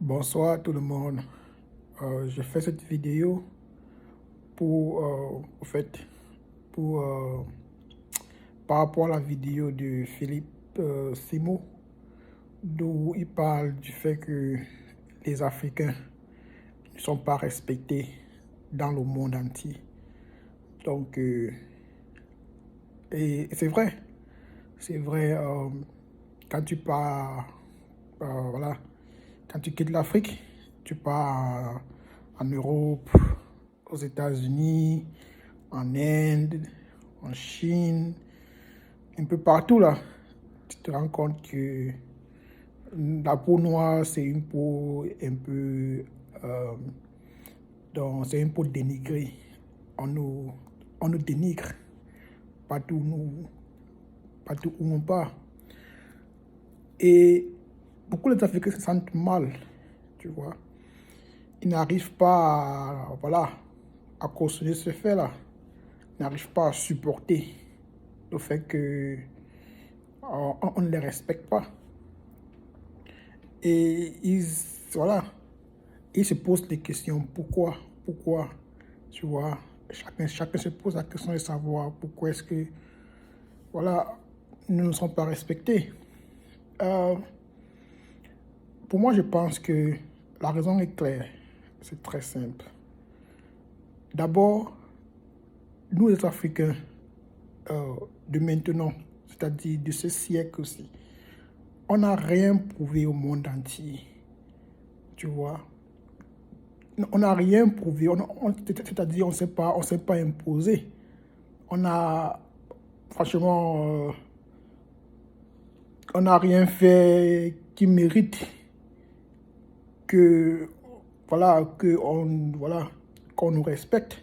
Bonsoir tout le monde. Je fais cette vidéo pour, au fait, pour, par rapport à la vidéo de Philippe Simo, d'où il parle du fait que les Africains ne sont pas respectés dans le monde entier. Donc, et c'est vrai, quand tu pars, voilà, quand tu quittes l'Afrique, tu pars en Europe, aux États-Unis, en Inde, en Chine, un peu partout là, tu te rends compte que la peau noire, c'est une peau un peu, euh, donc c'est une peau dénigrée. On nous, on nous dénigre partout où on part. Et beaucoup les Africains se sentent mal, tu vois. Ils n'arrivent pas voilà, à cautionner ce fait-là. Ils n'arrivent pas à supporter le fait que on ne les respecte pas. Et voilà, ils se posent des questions. Pourquoi, tu vois, chacun se pose la question de savoir pourquoi est-ce que, voilà, nous ne sommes pas respectés. Euh, pour moi, je pense que la raison est claire. C'est très simple. D'abord, nous les Africains de maintenant, c'est-à-dire de ce siècle aussi, on n'a rien prouvé au monde entier, tu vois. On n'a rien prouvé, c'est-à-dire on s'est pas imposé. On a, franchement, on n'a rien fait qui mérite que, voilà, voilà, qu'on nous respecte.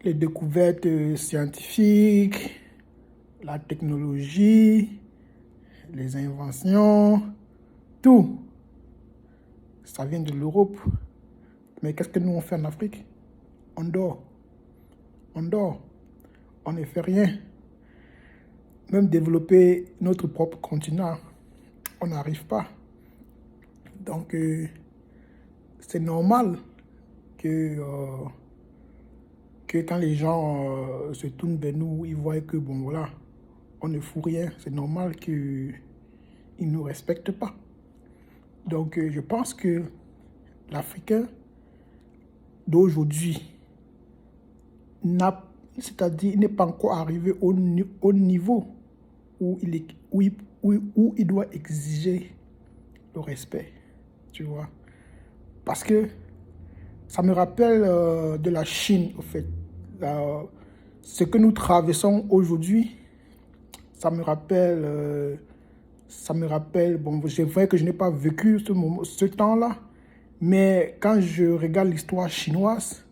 Les découvertes scientifiques, la technologie, les inventions, tout, ça vient de l'Europe. Mais qu'est-ce que nous on fait en Afrique? On dort. On dort. On ne fait rien. Même développer notre propre continent, on n'arrive pas. Donc, c'est normal que, que quand les gens se tournent vers nous, ils voient que, bon, voilà, on ne fout rien. C'est normal qu'ils ne nous respectent pas. Donc, je pense que l'Africain d'aujourd'hui c'est-à-dire, il n'est pas encore arrivé au niveau où où il doit exiger le respect, tu vois. Parce que ça me rappelle de la Chine, au fait. Ce que nous traversons aujourd'hui, ça me rappelle, bon, c'est vrai que je n'ai pas vécu ce temps-là, mais quand je regarde l'histoire chinoise,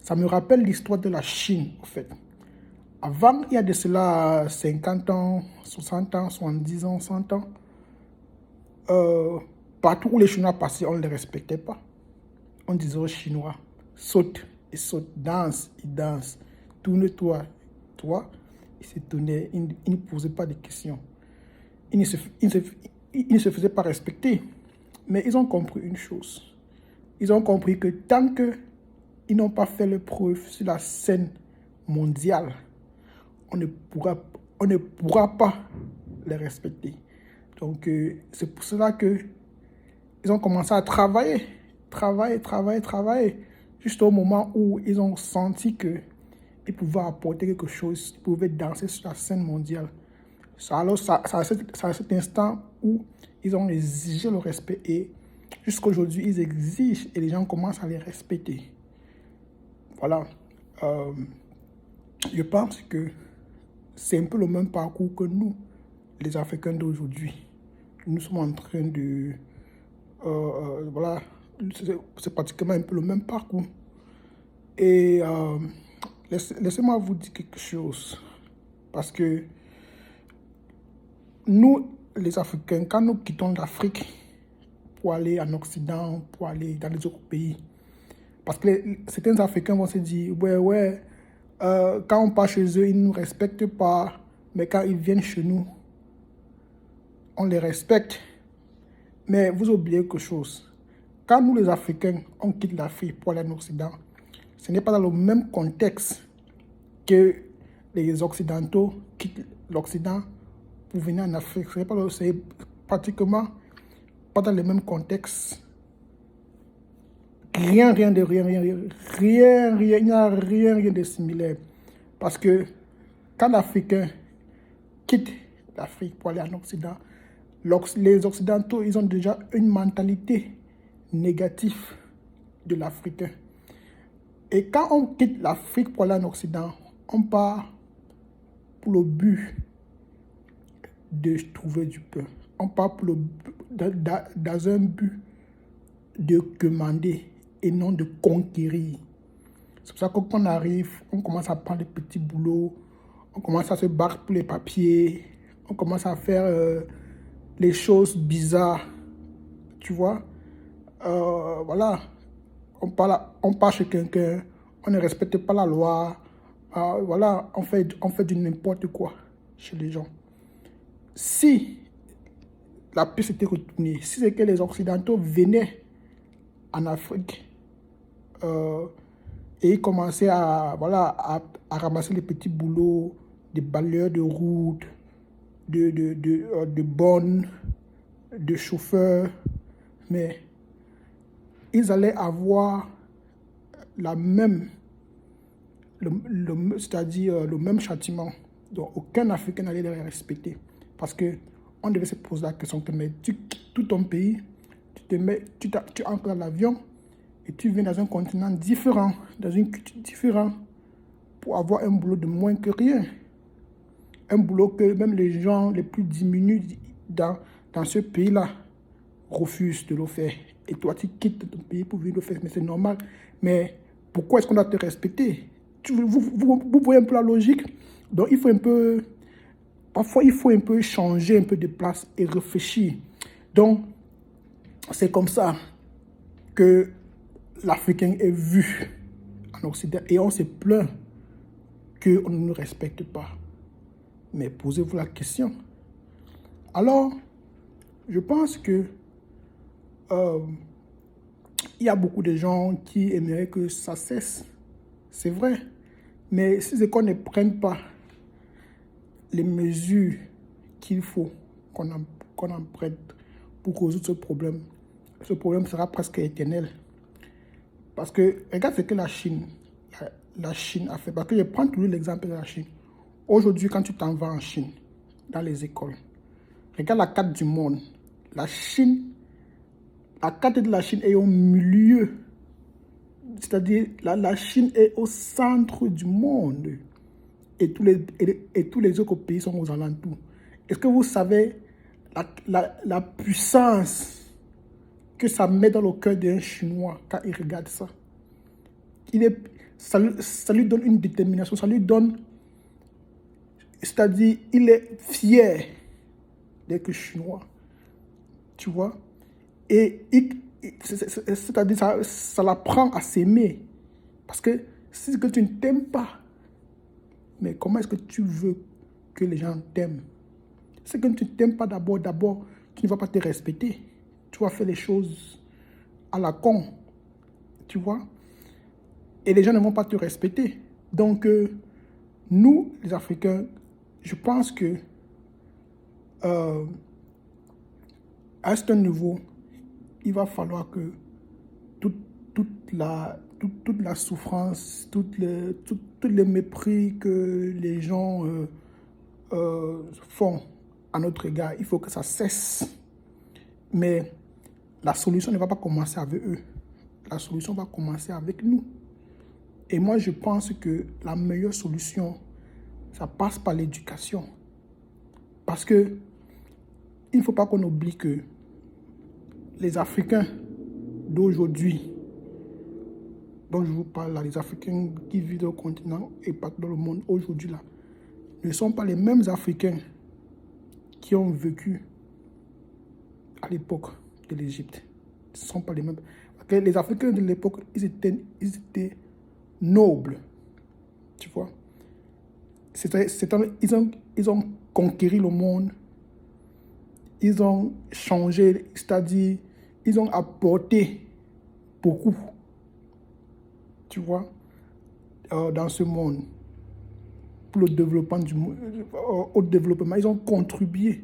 ça me rappelle l'histoire de la Chine, en fait. Avant, il y a de cela 50 ans, 60 ans, 70 ans, 100 ans, euh, partout où les Chinois passaient, on ne les respectait pas. On disait aux Chinois, saute, et saute, danse, il danse, tourne-toi, toi. Il se tournait, il ne posait pas de questions. Il ne se faisait pas respecter. Mais ils ont compris une chose. Ils ont compris que tant qu'ils n'ont pas fait le preuve sur la scène mondiale, on ne pourra, on ne pourra pas les respecter. Donc, c'est pour cela que ils ont commencé à travailler, juste au moment où ils ont senti qu'ils pouvaient apporter quelque chose, ils pouvaient danser sur la scène mondiale. Alors, c'est à cet instant où ils ont exigé le respect et jusqu'aujourd'hui, ils exigent et les gens commencent à les respecter. Voilà. Euh, je pense que c'est un peu le même parcours que nous, les Africains d'aujourd'hui. Nous sommes en train de... voilà, c'est pratiquement un peu le même parcours. Et laissez-moi vous dire quelque chose. Parce que nous, les Africains, quand nous quittons l'Afrique pour aller en Occident, pour aller dans les autres pays, parce que certains Africains vont se dire, ouais, quand on part chez eux, ils ne nous respectent pas, mais quand ils viennent chez nous, on les respecte. Mais vous oubliez quelque chose. Quand nous, les Africains, on quitte l'Afrique pour aller en Occident, ce n'est pas dans le même contexte que les Occidentaux quittent l'Occident pour venir en Afrique. C'est pratiquement pas dans le même contexte. Rien, rien de rien, rien, rien, rien, il n'y a rien, rien de similaire. Parce que quand l'Africain quitte l'Afrique pour aller en Occident, les Occidentaux, ils ont déjà une mentalité négative de l'Africain. Et quand on quitte l'Afrique pour aller en Occident, on part pour le but de trouver du pain. On part pour dans un but de commander et non de conquérir. C'est pour ça que quand on arrive, on commence à prendre les petits boulots, on commence à se battre pour les papiers, on commence à faire les choses bizarres, tu vois. Voilà, on part chez quelqu'un, on ne respecte pas la loi, voilà, on fait du n'importe quoi chez les gens. Si la paix s'était retournée, si c'est que les Occidentaux venaient en Afrique et ils commençaient voilà, à ramasser les petits boulots, des balayeurs de route, de bonnes, de chauffeurs, mais ils allaient avoir la même, c'est-à-dire le même châtiment. Donc aucun Africain n'allait les respecter. Parce que on devait se poser la question que mais tu quittes tout ton pays, tu entres dans l'avion et tu viens dans un continent différent, dans une culture différente, pour avoir un boulot de moins que rien. Un boulot que même les gens les plus diminués dans ce pays-là refusent de le faire. Et toi, tu quittes ton pays pour venir le faire. Mais c'est normal. Mais pourquoi est-ce qu'on doit te respecter? Vous voyez un peu la logique? Donc, il faut un peu... Parfois, il faut un peu changer un peu de place et réfléchir. Donc, c'est comme ça que l'Africain est vu en Occident. Et on se plaint qu'on ne nous respecte pas. Mais posez-vous la question. Alors, je pense que il y a beaucoup de gens qui aimeraient que ça cesse. C'est vrai. Mais si c'est qu'on ne prenne pas les mesures qu'il faut qu'on en prenne pour résoudre ce problème sera presque éternel. Parce que, regarde ce que la Chine a fait. Parce que je prends toujours l'exemple de la Chine. Aujourd'hui, quand tu t'en vas en Chine, dans les écoles, regarde la carte du monde. La carte de la Chine est au milieu. C'est-à-dire, la Chine est au centre du monde. Et tous les autres pays sont aux alentours. Est-ce que vous savez la puissance que ça met dans le cœur d'un Chinois quand il regarde ça? Ça lui donne une détermination, ça lui donne... C'est-à-dire, il est fier d'être chinois. Tu vois? Et c'est-à-dire, ça l'apprend à s'aimer. Parce que si que tu ne t'aimes pas, mais comment est-ce que tu veux que les gens t'aiment? C'est que tu ne t'aimes pas d'abord, tu ne vas pas te respecter. Tu vas faire les choses à la con. Tu vois? Et les gens ne vont pas te respecter. Donc, nous, les Africains, je pense que à ce niveau, il va falloir que toute la souffrance, tous les mépris que les gens font à notre égard, il faut que ça cesse. Mais la solution ne va pas commencer avec eux. La solution va commencer avec nous. Et moi, je pense que la meilleure solution, ça passe par l'éducation. Parce que il ne faut pas qu'on oublie que les Africains d'aujourd'hui, dont je vous parle là, les Africains qui vivent au continent et partout dans le monde aujourd'hui là, ne sont pas les mêmes Africains qui ont vécu à l'époque de l'Égypte. Ce ne sont pas les mêmes. Les Africains de l'époque, ils étaient nobles. Tu vois? Ils ont conquéri le monde. ils ont changé, c'est-à-dire, ils ont apporté beaucoup, tu vois, dans ce monde, pour le développement au développement. Ils ont contribué.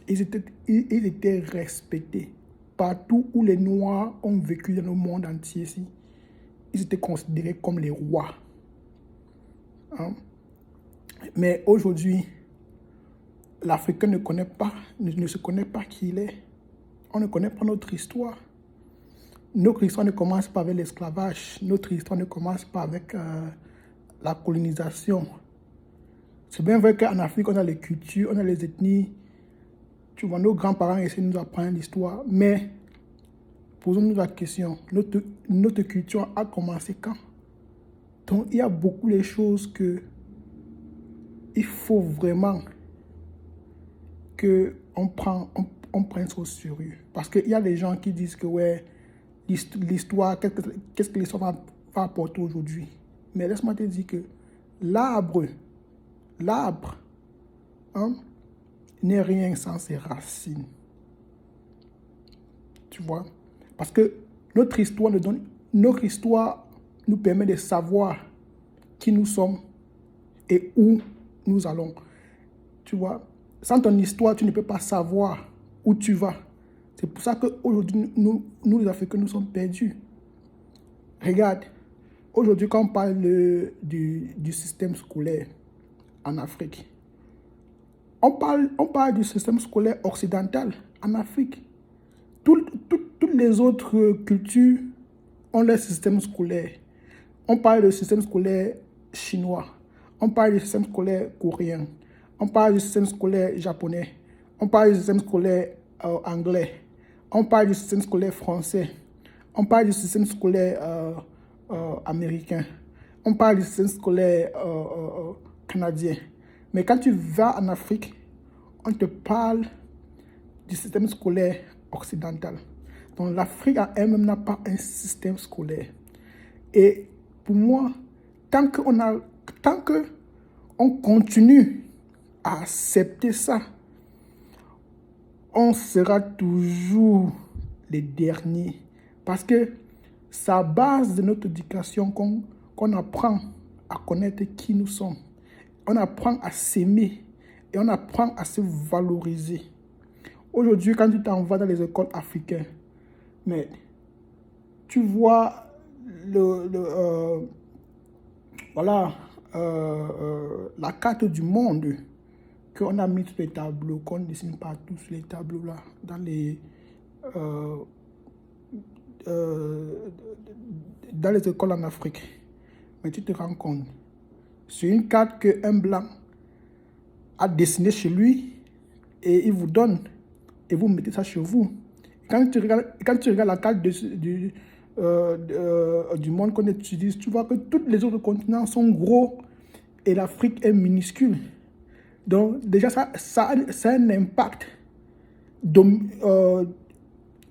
Ils étaient respectés. Partout où les Noirs ont vécu dans le monde entier, ici, ils étaient considérés comme les rois. Hein? Mais aujourd'hui, l'Africain ne se connaît pas qui il est. On ne connaît pas notre histoire. Notre histoire ne commence pas avec l'esclavage. Notre histoire ne commence pas avec la colonisation. C'est bien vrai qu'en Afrique, on a les cultures, on a les ethnies. Tu vois, nos grands-parents essaient de nous apprendre l'histoire. Mais posons-nous la question, notre culture a commencé quand? Donc, il y a beaucoup de choses que il faut vraiment qu'on prenne ça au sérieux. Parce qu'il y a des gens qui disent que ouais, l'histoire, qu'est-ce que l'histoire va apporter aujourd'hui? Mais laisse-moi te dire que l'arbre, hein, n'est rien sans ses racines. Tu vois? Parce que notre histoire nous permet de savoir qui nous sommes et où nous allons. Tu vois? Sans ton histoire, tu ne peux pas savoir où tu vas. C'est pour ça qu'aujourd'hui, nous les Africains, nous sommes perdus. Regarde, aujourd'hui, quand on parle du système scolaire en Afrique, on parle du système scolaire occidental en Afrique. Toutes les autres cultures ont leur système scolaire. On parle du système scolaire chinois, on parle du système scolaire coréen, on parle du système scolaire japonais, on parle du système scolaire anglais, on parle du système scolaire français, on parle du système scolaire américain, on parle du système scolaire canadien. Mais quand tu vas en Afrique, on te parle du système scolaire occidental. Donc l'Afrique elle-même n'a pas un système scolaire. Et pour moi, tant qu'on continue à accepter ça, on sera toujours les derniers. Parce que c'est à base de notre éducation qu'on apprend à connaître qui nous sommes. On apprend à s'aimer et on apprend à se valoriser. Aujourd'hui, quand tu t'en vas dans les écoles africaines, mais tu vois voilà, la carte du monde qu'on a mis sur les tableaux, qu'on dessine partout sur les tableaux là, dans les écoles en Afrique. Mais tu te rends compte, c'est une carte qu'un blanc a dessinée chez lui et il vous donne et vous mettez ça chez vous. Quand tu regardes la carte du monde qu'on utilise, tu vois que tous les autres continents sont gros et l'Afrique est minuscule. Donc déjà, ça a un impact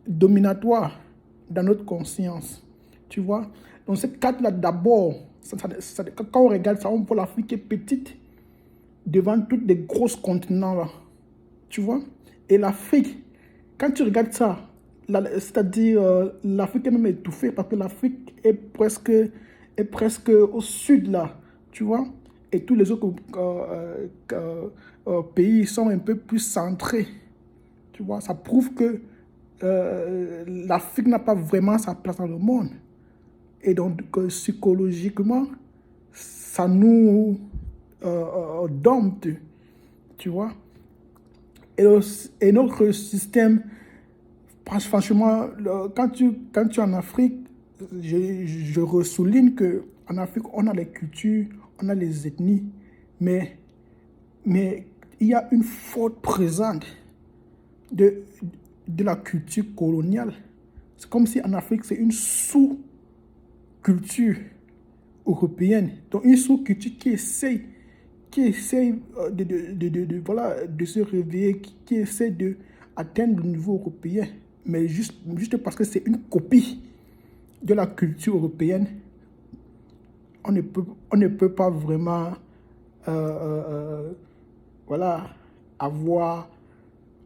dominatoire dans notre conscience. Tu vois? Donc cette carte-là, d'abord, quand on regarde ça, on voit l'Afrique est petite devant tous les gros continents là. Tu vois? Et l'Afrique, quand tu regardes ça, c'est-à-dire l'Afrique est même étouffée parce que l'Afrique est presque au sud là, tu vois? Et tous les autres pays sont un peu plus centrés, tu vois? Ça prouve que l'Afrique n'a pas vraiment sa place dans le monde. Et donc, psychologiquement, ça nous dompte, tu vois? Et notre système, franchement, quand tu es en Afrique, je ressouligne qu'en Afrique, on a les cultures, on a les ethnies, mais il y a une forte présence de la culture coloniale. C'est comme si en Afrique, c'est une sous-culture européenne, donc une sous-culture qui essaye de se réveiller, qui essaie d'atteindre le niveau européen, mais juste parce que c'est une copie de la culture européenne, on ne peut pas vraiment voilà, avoir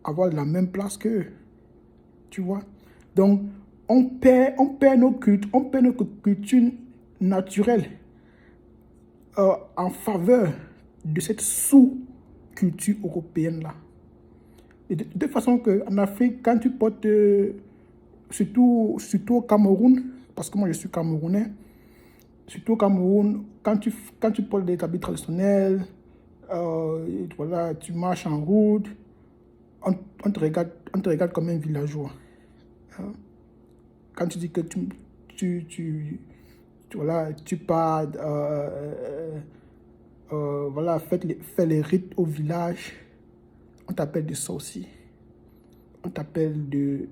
avoir la même place qu'eux. Tu vois? Donc, on perd notre culture naturelle en faveur de cette sous-culture européenne-là. De toute façon, en Afrique, quand tu portes, surtout au Cameroun, parce que moi je suis camerounais, surtout au Cameroun, quand tu portes des habits traditionnels, voilà, tu marches en route, on te regarde comme un villageois. Hein. Quand tu dis que voilà, tu pars, voilà, fais les rites au village, on t'appelle de sorcier. On t'appelle de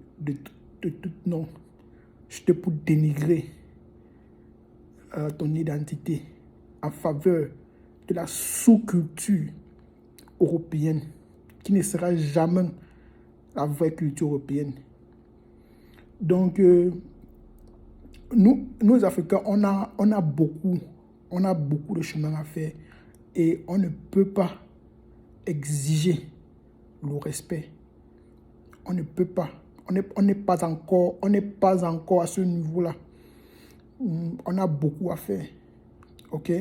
tout nom. Juste pour dénigrer ton identité en faveur de la sous-culture européenne qui ne sera jamais la vraie culture européenne. Donc, nous les Africains, on a beaucoup de chemin à faire et on ne peut pas exiger le respect. On ne peut pas. On n'est pas encore à ce niveau-là. On a beaucoup à faire. OK?